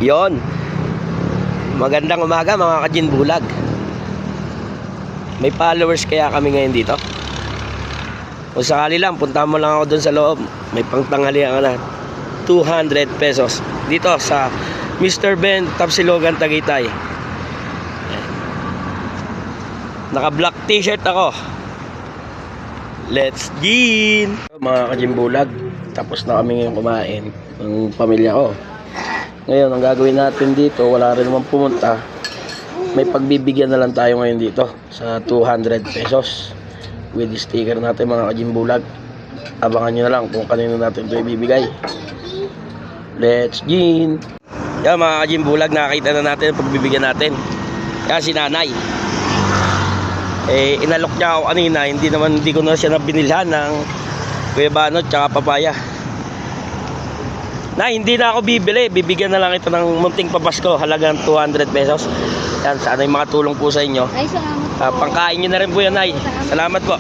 Yon. Magandang umaga mga Kajin Bulag. May followers kaya kami ngayon dito. Kung sakali lang, punta mo lang ako doon sa loob. May pangtanghalian ka na 200 pesos dito sa Mr. Ben Tapsilogan, Tagaytay. Naka black t-shirt ako. Let's gin! Mga Kajin Bulag, tapos na kami ngayon kumain ng pamilya ko. Ngayon, ang gagawin natin dito, wala rin naman pumunta. May pagbibigyan na lang tayo ngayon dito sa 200 pesos with the sticker natin mga Kajin Bulag. Abangan nyo na lang kung kanino natin ito ibibigay. Let's gin! Yan mga Kajin Bulag, nakakita na natin ang pagbibigyan natin. Yan si nanay. Inalok niya ako kanina, hindi ko na siya binilhan ng guayabano tsaka papaya. Na hindi na ako bibili, bibigyan na lang ito ng munting papasko, halagang 200 pesos. Yan, sana yung makatulong po sa inyo. Ay, salamat po. Pangkain nyo na rin po yan, Nay. Salamat po.